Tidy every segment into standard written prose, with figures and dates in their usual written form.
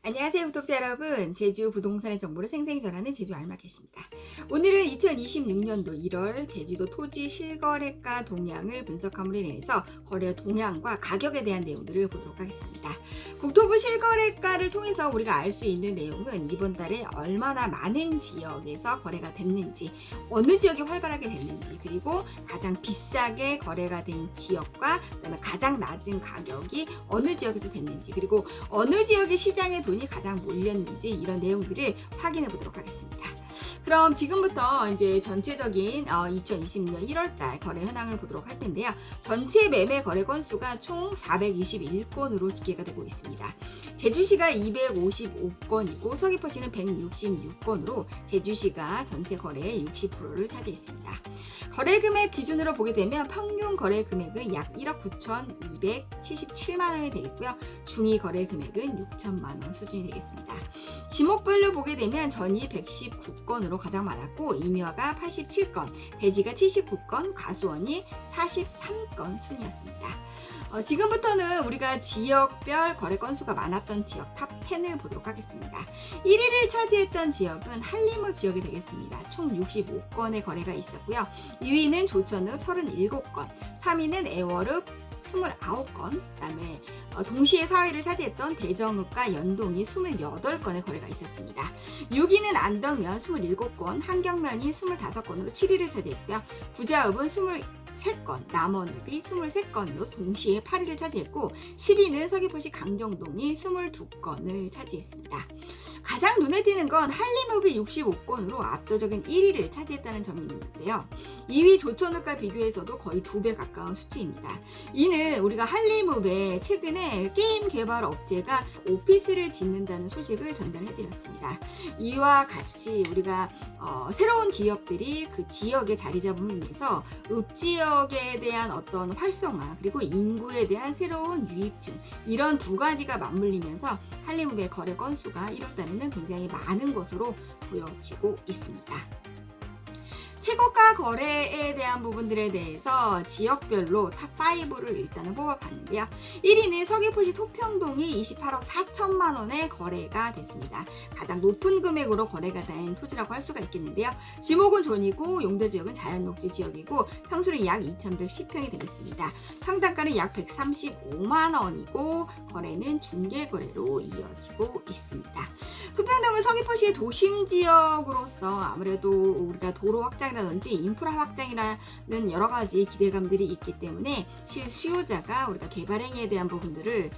안녕하세요 구독자 여러분, 제주 부동산의 정보를 생생히 전하는 제주 알마켓입니다. 오늘은 2026년도 1월 제주도 토지 실거래가 동향을 분석함으로 인해서 거래 동향과 가격에 대한 내용들을 보도록 하겠습니다. 국토부 실거래가를 통해서 우리가 알 수 있는 내용은 이번 달에 얼마나 많은 지역에서 거래가 됐는지, 어느 지역이 활발하게 됐는지, 그리고 가장 비싸게 거래가 된 지역과 그다음에 가장 낮은 가격이 어느 지역에서 됐는지, 그리고 어느 지역의 시장에 돈이 가장 몰렸는지, 이런 내용들을 확인해 보도록 하겠습니다. 그럼 지금부터 이제 전체적인 2026년 1월달 거래 현황을 보도록 할 텐데요. 전체 매매 거래 건수가 총 421건으로 집계가 되고 있습니다. 제주시가 255건이고 서귀포시는 166건으로 제주시가 전체 거래의 60%를 차지했습니다. 거래 금액 기준으로 보게 되면 평균 거래 금액은 약 1억 9,277만 원이 되겠고요. 중위 거래 금액은 6천만 원 수준이 되겠습니다. 지목별로 보게 되면 전이 119건으로 가장 많았고, 임야가 87건, 대지가 79건, 과수원이 43건 순이었습니다. 지금부터는 우리가 지역별 거래 건수가 많았던 지역 탑 10을 보도록 하겠습니다. 1위를 차지했던 지역은 한림읍 지역이 되겠습니다. 총 65건의 거래가 있었고요. 2위는 조천읍 37건, 3위는 애월읍 29건, 그 다음에 동시에 4위를 차지했던 대정읍과 연동이 28건의 거래가 있었습니다. 6위는 안덕면 27건, 한경면이 25건으로 7위를 차지했고요. 구자읍은 23건, 남원읍이 23건으로 동시에 8위를 차지했고, 10위는 서귀포시 강정동이 22건을 차지했습니다. 가장 눈에 띄는 건 한림읍이 65건으로 압도적인 1위를 차지했다는 점인데요. 2위 조천읍과 비교해서도 거의 2배 가까운 수치입니다. 이는 우리가 한림읍에 최근에 게임 개발 업체가 오피스를 짓는다는 소식을 전달해드렸습니다. 이와 같이 우리가 새로운 기업들이 그 지역에 자리 잡음으로 인해서 읍 지역에 대한 어떤 활성화, 그리고 인구에 대한 새로운 유입층, 이런 두 가지가 맞물리면서 한림읍의 거래 건수가 1월달에는 굉장히 많은 것으로 보여지고 있습니다. 최고가 거래에 대한 부분들에 대해서 지역별로 탑5를 일단은 뽑아봤는데요. 1위는 서귀포시 토평동이 28억 4천만 원의 거래가 됐습니다. 가장 높은 금액으로 거래가 된 토지라고 할 수가 있겠는데요. 지목은 존이고 용도 지역은 자연녹지 지역이고 평수는 약 2110평이 되겠습니다. 평당가는 약 135만 원이고 거래는 중개거래로 이어지고 있습니다. 토평동은 서귀포시의 도심 지역으로서 아무래도 우리가 도로 확장 라든지 인프라 확장이라는 여러 가지 기대감들이 있기 때문에 실수요자가 우리가 개발 행위에 대한 부분들을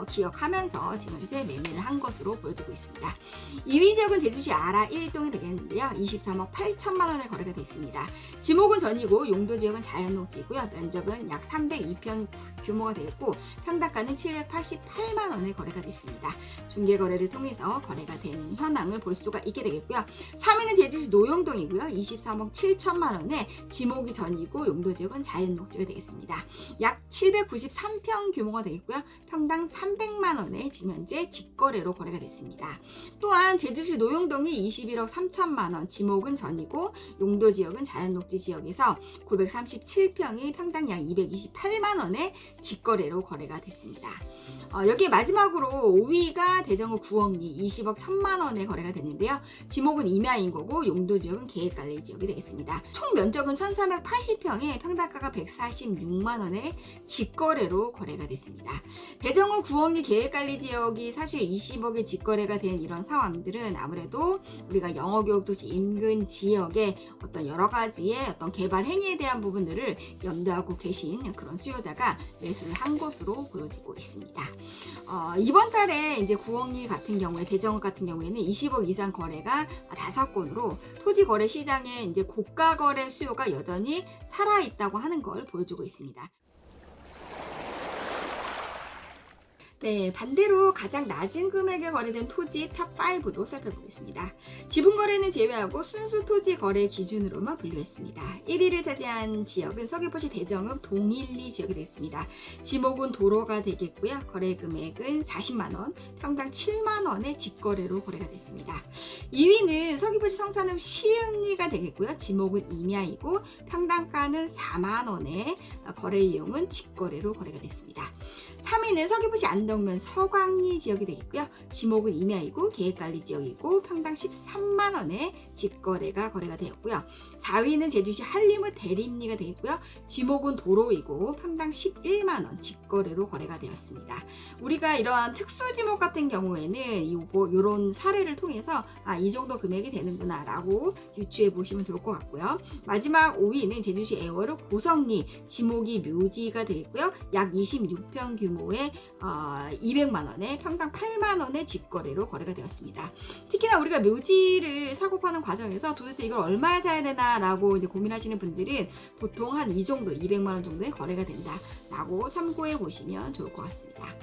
기억하면서 지금 현재 매매를 한 것으로 보여지고 있습니다. 2위 지역은 제주시 아라 1동이 되겠는데요. 23억 8천만 원의 거래가 됐습니다. 지목은 전이고 용도 지역은 자연녹지고요. 면적은 약 302평 규모가 되겠고 평당가는 788만 원의 거래가 됐습니다. 중개거래를 통해서 거래가 된 현황을 볼 수가 있게 되겠고요. 3위는 제주시 노용동이고요. 23억 7천만 원에 지목이 전이고 용도 지역은 자연녹지가 되겠습니다. 약 793평 규모가 되겠고요. 평당 300만 원에 지금 현재 직거래로 거래가 됐습니다. 또한 제주시 노용동이 21억 3천만 원, 지목은 전이고 용도 지역은 자연녹지 지역에서 937평이 평당 약 228만 원에 직거래로 거래가 됐습니다. 여기 마지막으로 5위가 대정읍 구억리 20억 1천만 원에 거래가 됐는데요. 지목은 임야인 거고 용도 지역은 계획관리 지역이 되겠습니다. 총 면적은 1380평에 평당가가 146만 원에 직거래로 거래가 됐습니다. 대정읍 구억리 계획관리 지역이 사실 20억의 직거래가 된 이런 상황들은 아무래도 우리가 영어교육도시 인근 지역의 어떤 여러 가지의 어떤 개발 행위에 대한 부분들을 염두하고 계신 그런 수요자가 매수를 한 것으로 보여지고 있습니다. 이번 달에 이제 구억리 같은 경우에 대정읍 같은 경우에는 20억 이상 거래가 5건으로 토지 거래 시장에 이제 고가 거래 수요가 여전히 살아 있다고 하는 걸 보여주고 있습니다. 네, 반대로 가장 낮은 금액에 거래된 토지 탑5도 살펴보겠습니다. 지분 거래는 제외하고 순수 토지 거래 기준으로만 분류했습니다. 1위를 차지한 지역은 서귀포시 대정읍 동일리 지역이 되겠습니다. 지목은 도로가 되겠고요. 거래 금액은 40만원, 평당 7만원의 직거래로 거래가 됐습니다. 2위는 서귀포시 성산읍 시흥리가 되겠고요. 지목은 임야이고 평당가는 4만원에 거래 이용은 직거래로 거래가 됐습니다. 3위는 서귀포시 안동 안덕면 서광리 지역이 되겠고요. 지목은 임야이고 계획관리 지역이고 평당 13만 원에 직거래가 거래가 되었고요. 4위는 제주시 한림읍 대림리가 되겠고요. 지목은 도로이고 평당 11만 원 직거래로 거래가 되었습니다. 우리가 이러한 특수 지목 같은 경우에는 이런 사례를 통해서 이 정도 금액이 되는구나 라고 유추해 보시면 좋을 것 같고요. 마지막 5위는 제주시 애월읍 고성리 지목이 묘지가 되겠고요. 약 26평 규모의 200만 원에 평당 8만 원의 직거래로 거래가 되었습니다. 특히나 우리가 묘지를 사고 파는 과정에서 도대체 이걸 얼마에 사야 되나 라고 이제 고민하시는 분들은 보통 한 이 정도 200만 원 정도의 거래가 된다 라고 참고해 보시면 좋을 것 같습니다.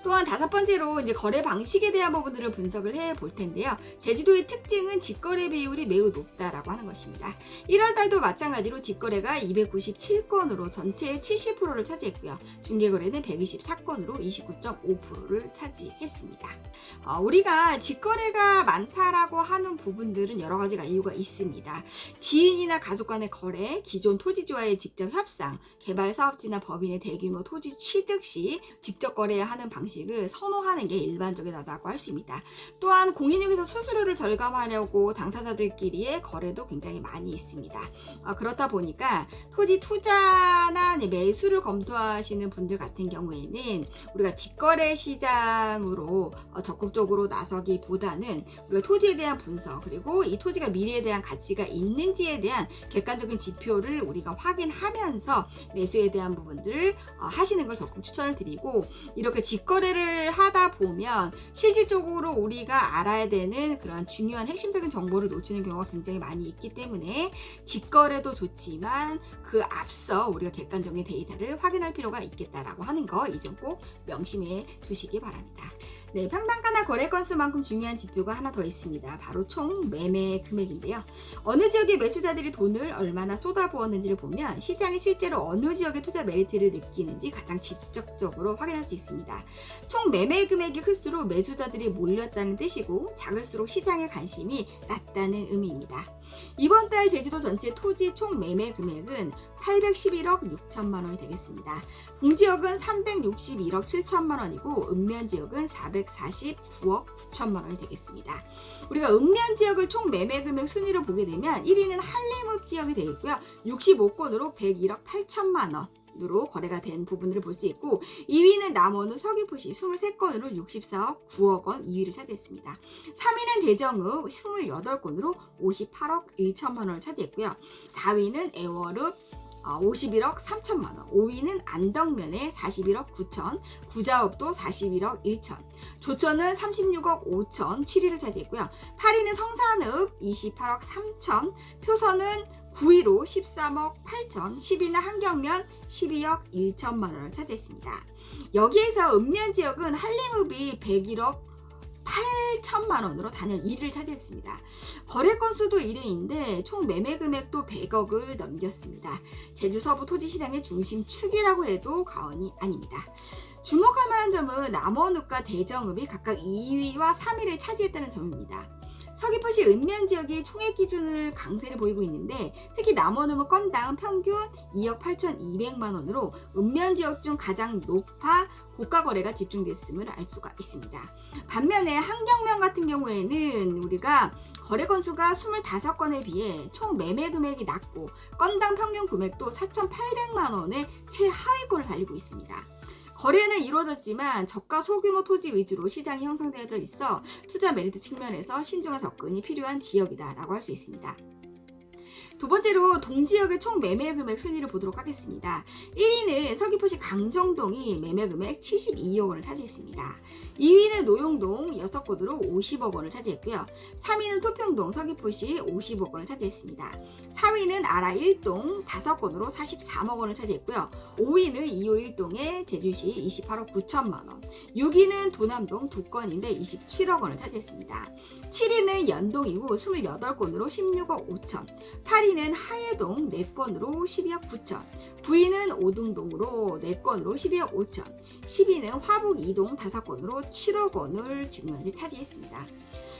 또한 5번째로 이제 거래 방식에 대한 부분들을 분석을 해 볼 텐데요. 제주도의 특징은 직거래 비율이 매우 높다라고 하는 것입니다. 1월 달도 마찬가지로 직거래가 297건으로 전체의 70%를 차지했고요. 중개거래는 124건으로 29.5%를 차지했습니다. 우리가 직거래가 많다라고 하는 부분들은 여러 가지가 이유가 있습니다. 지인이나 가족 간의 거래, 기존 토지주와의 직접 협상, 개발 사업지나 법인의 대규모 토지 취득 시 직접 거래하는 방식을 선호하는 게 일반적이다고 할 수 있습니다. 또한 공인중개사 수수료를 절감하려고 당사자들끼리의 거래도 굉장히 많이 있습니다. 그렇다 보니까 토지 투자나 매수를 검토하시는 분들 같은 경우에는 우리가 직거래 시장으로 적극적으로 나서기보다는 우리가 토지에 대한 분석, 그리고 이 토지가 미래에 대한 가치가 있는지에 대한 객관적인 지표를 우리가 확인하면서 매수에 대한 부분들을 하시는 걸 적극 추천을 드리고, 이렇게 직거래를 하다 보면 실질적으로 우리가 알아야 되는 그런 중요한 핵심적인 정보를 놓치는 경우가 굉장히 많이 있기 때문에 직거래도 좋지만 그 앞서 우리가 객관적인 데이터를 확인할 필요가 있겠다라고 하는 거, 이 점 꼭 명심해 두시기 바랍니다. 네, 평당가나 거래 건수만큼 중요한 지표가 하나 더 있습니다. 바로 총 매매 금액인데요. 어느 지역의 매수자들이 돈을 얼마나 쏟아부었는지를 보면 시장이 실제로 어느 지역의 투자 메리트를 느끼는지 가장 직접적으로 확인할 수 있습니다. 총 매매 금액이 클수록 매수자들이 몰렸다는 뜻이고, 작을수록 시장의 관심이 낮다는 의미입니다. 이번 달 제주도 전체 토지 총 매매 금액은 811억 6천만 원이 되겠습니다. 동지역은 361억 7천만 원이고 읍면 지역은 449억 9천만 원이 되겠습니다. 우리가 읍면 지역을 총 매매 금액 순위로 보게 되면 1위는 한림읍 지역이 되겠고요. 65건으로 101억 8천만 원. 으로 거래가 된 부분들을 볼 수 있고, 2위는 남원읍 서귀포시 23건으로 64억 9억 원 2위를 차지했습니다. 3위는 대정읍 28건으로 58억 1천만 원을 차지했고요. 4위는 애월읍 51억 3천만 원, 5위는 안덕면에 41억 9천, 구자읍도 41억 1천, 조천은 36억 5천 7위를 차지했고요. 8위는 성산읍 28억 3천, 표선은 9위로 13억 8천, 10위는 한경면 12억 1천만 원을 차지했습니다. 여기에서 읍면 지역은 한림읍이 101억 8천만 원으로 단연 1위를 차지했습니다. 거래 건수도 1위인데 총 매매 금액도 100억을 넘겼습니다. 제주 서부 토지시장의 중심축이라고 해도 과언이 아닙니다. 주목할 만한 점은 남원읍과 대정읍이 각각 2위와 3위를 차지했다는 점입니다. 서귀포시 읍면 지역이 총액 기준을 강세를 보이고 있는데, 특히 남원읍은 건당 평균 2억 8,200만 원으로 읍면 지역 중 가장 높아 고가 거래가 집중됐음을 알 수가 있습니다. 반면에 한경면 같은 경우에는 우리가 거래 건수가 25건에 비해 총 매매 금액이 낮고 건당 평균 금액도 4,800만 원의 최하위권을 달리고 있습니다. 거래는 이루어졌지만 저가 소규모 토지 위주로 시장이 형성되어져 있어 투자 메리트 측면에서 신중한 접근이 필요한 지역이다라고 할 수 있습니다. 두 번째로 동지역의 총 매매 금액 순위를 보도록 하겠습니다. 1위는 서귀포시 강정동이 매매 금액 72억 원을 차지했습니다. 2위는 노용동 6건으로 50억 원을 차지했고요. 3위는 토평동 서귀포시 50억 원을 차지했습니다. 4위는 아라 1동 5건으로 43억 원을 차지했고요. 5위는 2호 1동의 제주시 28억 9천만 원. 6위는 도남동 2건인데 27억 원을 차지했습니다. 7위는 연동이고 28건으로 16억 5천. 8위는 하예동 4건으로 12억 9천. 9위는 오등동으로 4건으로 12억 5천. 10위는 화북 2동 5건으로 7억 원을 지금 현재 차지했습니다.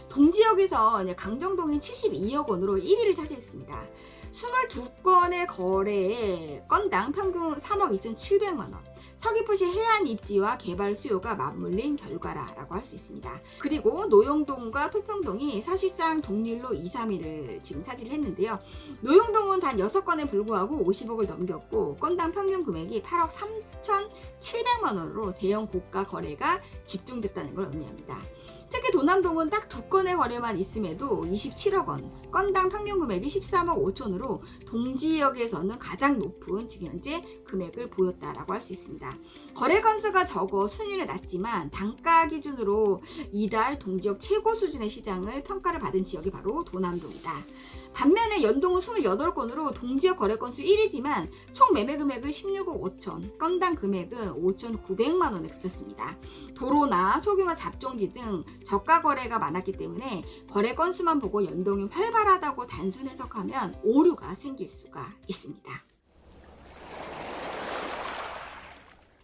동지역에서 강정동이 72억 원으로 1위를 차지했습니다. 22건의 거래에 건당 평균 3억 2,700만 원, 서귀포시 해안 입지와 개발 수요가 맞물린 결과라고 할 수 있습니다. 그리고 노용동과 토평동이 사실상 동률로 2, 3위를 지금 차지를 했는데요. 노용동은 단 6건에 불구하고 50억을 넘겼고 건당 평균 금액이 8억 3,700만 원으로 대형 고가 거래가 집중됐다는 걸 의미합니다. 특히 도남동은 딱 2건의 거래만 있음에도 27억 원, 건당 평균 금액이 13억 5천으로 동지역에서는 가장 높은 지금 현재 금액을 보였다라고 할 수 있습니다. 거래 건수가 적어 순위는 낮지만 단가 기준으로 이달 동지역 최고 수준의 시장을 평가를 받은 지역이 바로 도남동이다. 반면에 연동은 28건으로 동지역 거래 건수 1위지만 총 매매 금액은 16억 5천, 건당 금액은 5,900만 원에 그쳤습니다. 도로나 소규모 잡종지 등 저가 거래가 많았기 때문에 거래 건수만 보고 연동이 활발하다고 단순 해석하면 오류가 생길 수가 있습니다.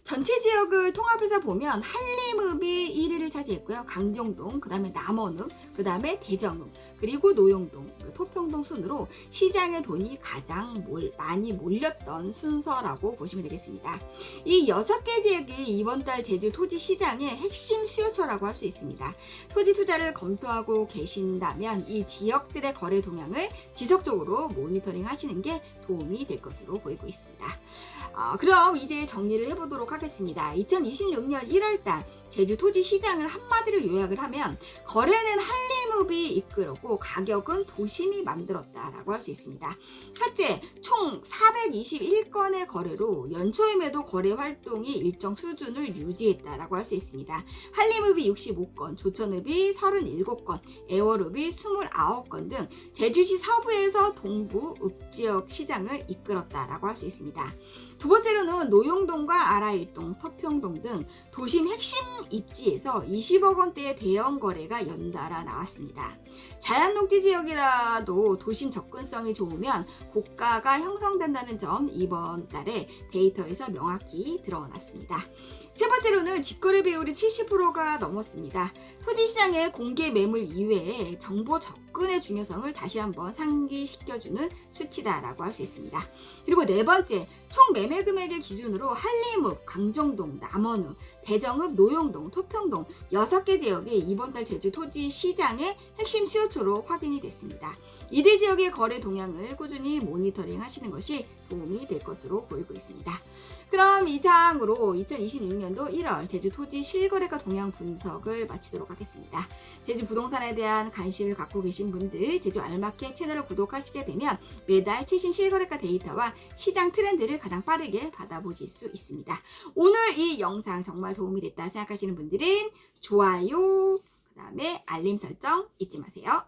전체 지역을 통합해서 보면 한림읍이 1위를 차지했고요. 강정동, 그 다음에 남원읍, 그 다음에 대정읍, 그리고 노용동, 토평동 순으로 시장의 돈이 가장 많이 몰렸던 순서라고 보시면 되겠습니다. 이 6개 지역이 이번 달 제주 토지 시장의 핵심 수요처라고 할 수 있습니다. 토지 투자를 검토하고 계신다면 이 지역들의 거래 동향을 지속적으로 모니터링 하시는 게 도움이 될 것으로 보이고 있습니다. 그럼 이제 정리를 해보도록 하겠습니다. 2026년 1월달 제주 토지 시장을 한마디로 요약을 하면 거래는 한림읍이 이끌었고 가격은 도심이 만들었다라고 할 수 있습니다. 첫째, 총 421건의 거래로 연초임에도 거래 활동이 일정 수준을 유지했다라고 할 수 있습니다. 한림읍이 65건, 조천읍이 37건, 애월읍이 29건 등 제주시 서부에서 동부 읍지역 시장을 이끌었다라고 할 수 있습니다. 두 번째로는 노용동과 아라일동, 토평동 등 도심 핵심 입지에서 20억 원대의 대형 거래가 연달아 나왔습니다. 자연녹지 지역이라도 도심 접근성이 좋으면 고가가 형성된다는 점 이번 달에 데이터에서 명확히 드러났습니다. 세 번째로는 직거래 비율이 70%가 넘었습니다. 토지시장의 공개 매물 이외에 정보 접근의 중요성을 다시 한번 상기시켜주는 수치다라고 할 수 있습니다. 그리고 네 번째, 총 매매 금액의 기준으로 한림읍, 강정동, 남원읍, 대정읍, 노용동, 토평동 6개 지역이 이번 달 제주 토지 시장의 핵심 수요처로 확인이 됐습니다. 이들 지역의 거래 동향을 꾸준히 모니터링 하시는 것이 도움이 될 것으로 보이고 있습니다. 그럼 이상으로 2026년도 1월 제주 토지 실거래가 동향 분석을 마치도록 하겠습니다. 제주 부동산에 대한 관심을 갖고 계신 분들 제주 알마켓 채널을 구독하시게 되면 매달 최신 실거래가 데이터와 시장 트렌드를 가장 빠르게 받아보실 수 있습니다. 오늘 이 영상 정말 도움이 됐다 생각하시는 분들은 좋아요, 그 다음에 알림 설정 잊지 마세요.